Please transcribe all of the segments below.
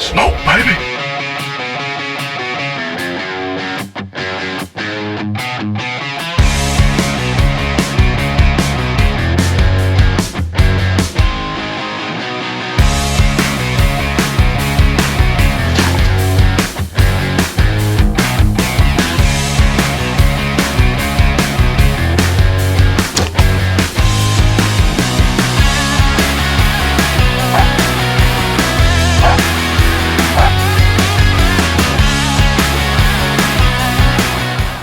Smoke, baby.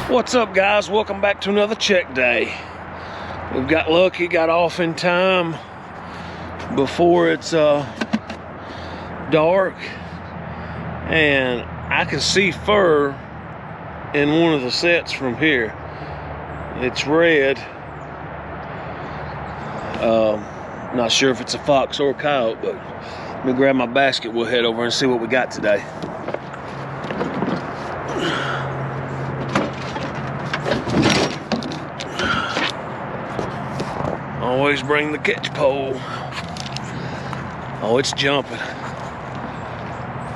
What's up, guys? Welcome back to another check day. We've got lucky, got off in time before it's dark, and I can see fur in one of the sets from here. It's red. Not sure if it's a fox or a coyote, but let me grab my basket. We'll head over and see what we got today. Always bring the catch pole. Oh, it's jumping.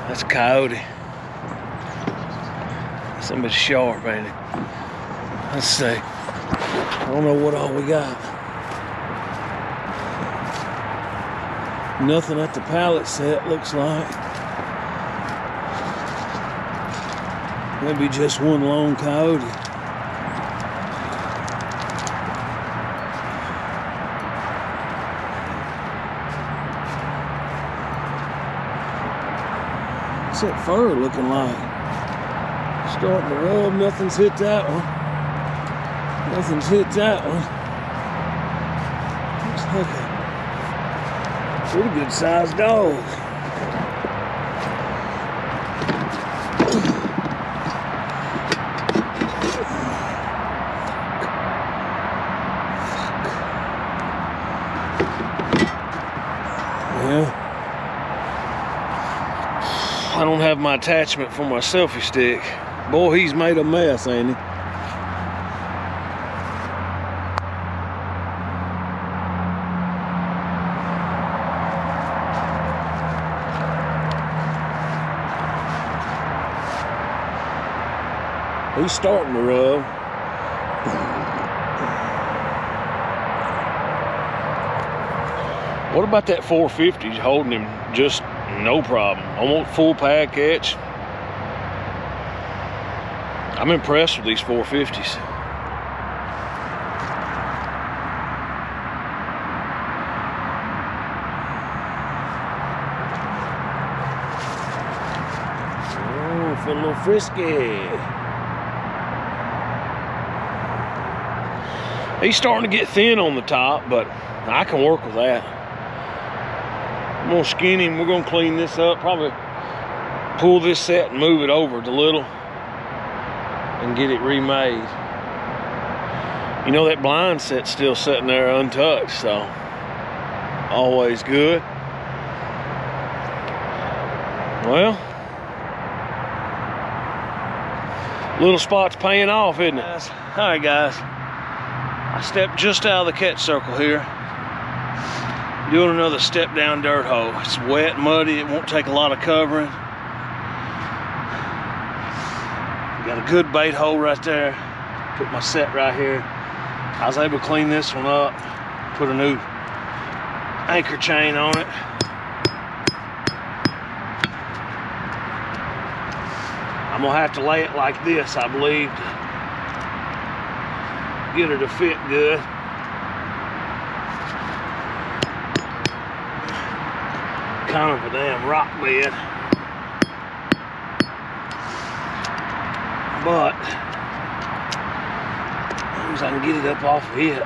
That's a coyote. Somebody's sharp, ain't it? Let's see. I don't know what all we got. Nothing at the pallet set, looks like. Maybe just one lone coyote. What's that fur looking like? Starting to rub. Nothing's hit that one. Nothing's hit that one. Looks like a pretty good sized dog. Yeah. I don't have my attachment for my selfie stick. Boy, he's made a mess, ain't he? He's starting to rub. What about that 450? Holding him just no problem. Almost full pad catch. I'm impressed with these 450s. Oh, feel a little frisky. He's starting to get thin on the top, but I can work with that. I'm gonna skin him. We're gonna clean this up, probably pull this set and move it over a little and get it remade. You know, that blind set's still sitting there untouched, so always good. Well, little spot's paying off, isn't it? All right, guys, I stepped just out of the catch circle here, doing another step down dirt hole. It's wet, muddy, it won't take a lot of covering. Got a good bait hole right there. Put my set right here. I was able to clean this one up, put a new anchor chain on it. I'm gonna have to lay it like this, I believe, to get her to fit good. Kind of a damn rock bed, but as long as I can get it up off of it.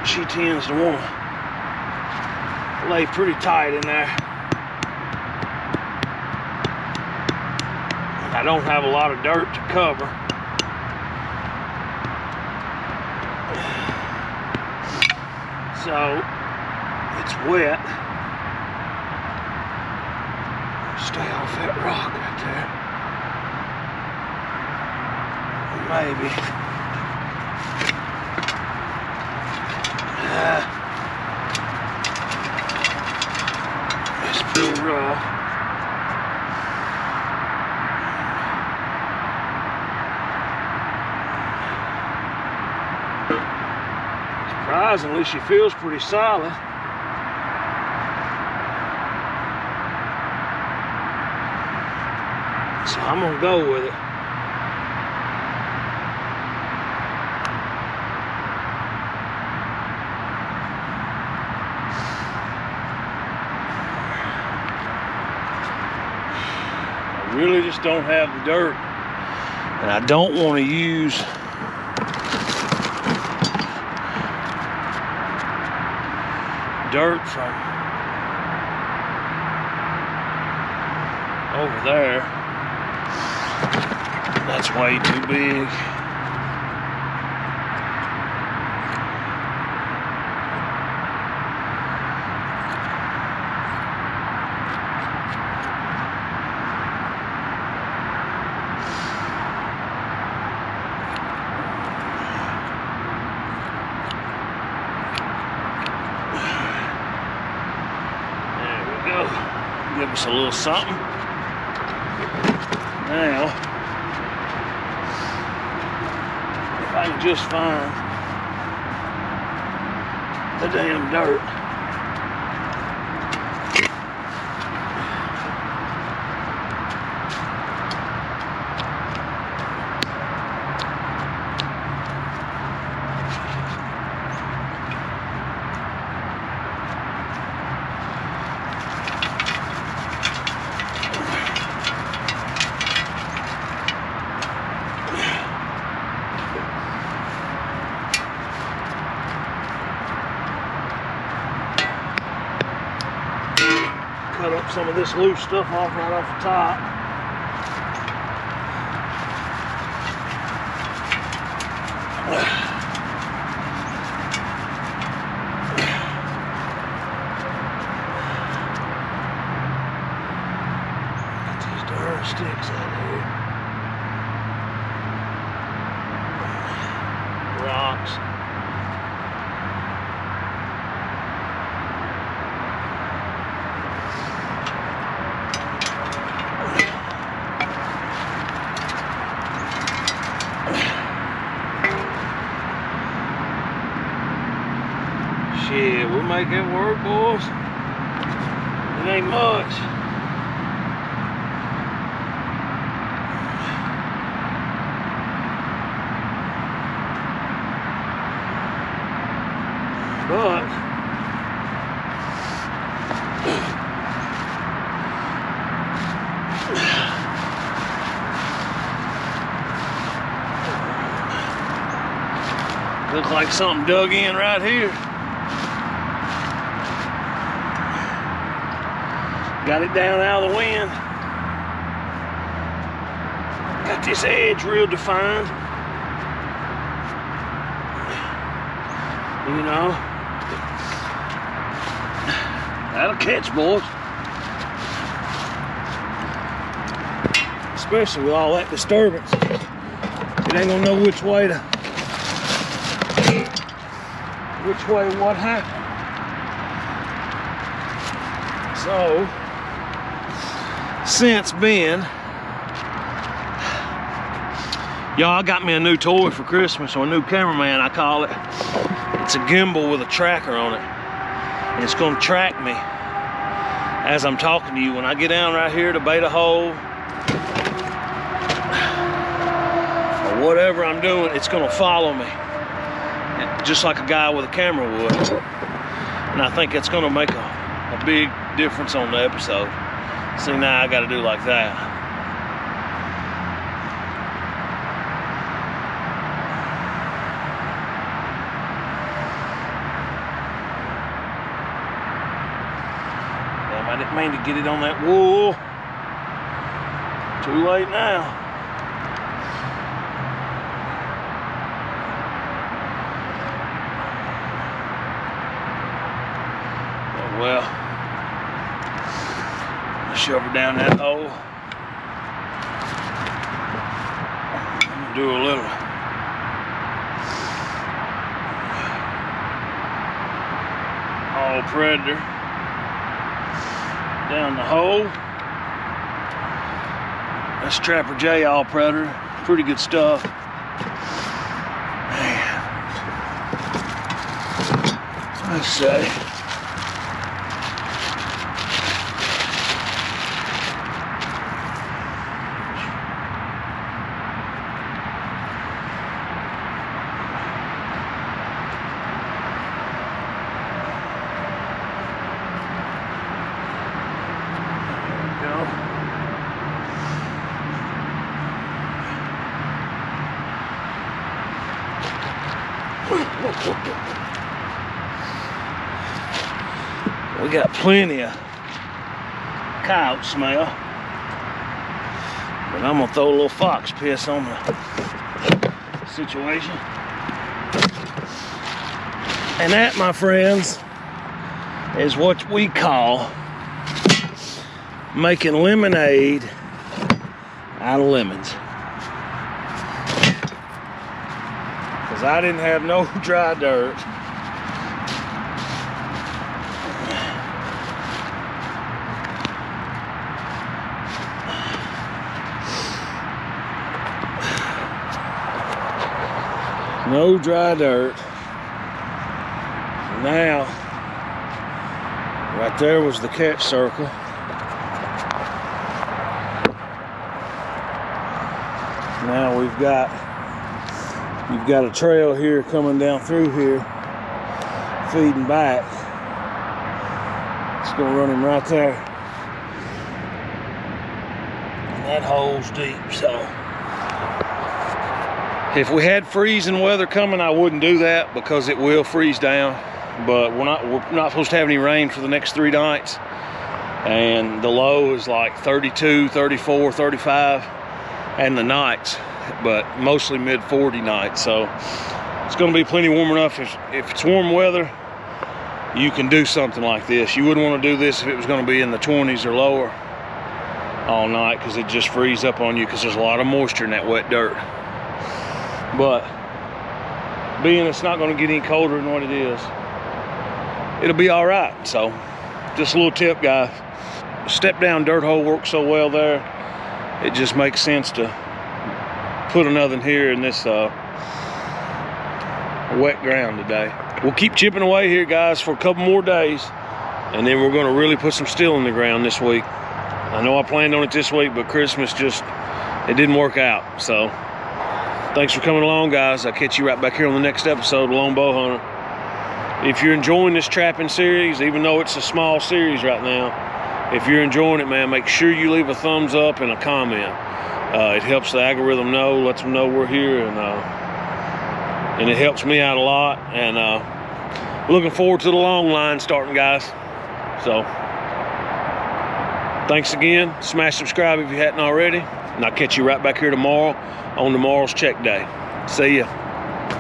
She tends to want to lay pretty tight in there. I don't have a lot of dirt to cover. So it's wet. Stay off that rock right there. Maybe It's pretty rough. Surprisingly, she feels pretty solid. So I'm gonna go with it. I really just don't have the dirt, and I don't want to use dirt from over there. That's way too big. Give us a little something. Now, if I can just find the damn dirt. Cut up some of this loose stuff off right off the top. Get these darn sticks out of here. Rocks. Shit, we'll make it work, boys. It ain't much. But looks like something dug in right here. Got it down out of the wind. Got this edge real defined. You know, that'll catch, boys. Especially with all that disturbance. It ain't gonna know which way what happened. So, since then, y'all got me a new toy for Christmas, or a new cameraman, I call it. It's a gimbal with a tracker on it. And it's gonna track me as I'm talking to you. When I get down right here to bait a hole, or whatever I'm doing, it's gonna follow me. Just like a guy with a camera would. And I think it's gonna make a big difference on the episode. See, now I gotta do like that. Damn, I didn't mean to get it on that wool. Too late now. Oh well. Shove her down that hole. I'm gonna do a little predator down the hole. That's Trapper J all predator. Pretty good stuff. Man. Let's say. We got plenty of coyote smell, but I'm gonna throw a little fox piss on the situation. And that, my friends, is what we call making lemonade out of lemons. Because I didn't have no dry dirt. No dry dirt. Now, right there was the catch circle. Now you've got a trail here coming down through here, feeding back. It's gonna run him right there. And that hole's deep, so. If we had freezing weather coming, I wouldn't do that because it will freeze down. But we're not supposed to have any rain for the next 3 nights. And the low is like 32, 34, 35, and the nights, but mostly mid-40 nights. So it's gonna be plenty warm enough. If it's warm weather, you can do something like this. You wouldn't want to do this if it was gonna be in the 20s or lower all night, because it just freeze up on you because there's a lot of moisture in that wet dirt. But being it's not going to get any colder than what it is, it'll be all right. So just a little tip, guys. Step down dirt hole works so well there. It just makes sense to put another here in this wet ground today. We'll keep chipping away here, guys, for a couple more days, and then we're going to really put some steel in the ground this week. I know I planned on it this week, but Christmas it didn't work out. So thanks for coming along, guys. I'll catch you right back here on the next episode of Lone Bow Hunter. If you're enjoying this trapping series, even though it's a small series right now, if you're enjoying it, man, make sure you leave a thumbs up and a comment. It helps the algorithm know, lets them know we're here, and it helps me out a lot. And looking forward to the long line starting, guys. So thanks again. Smash subscribe if you hadn't already, and I'll catch you right back here tomorrow on tomorrow's check day. See ya.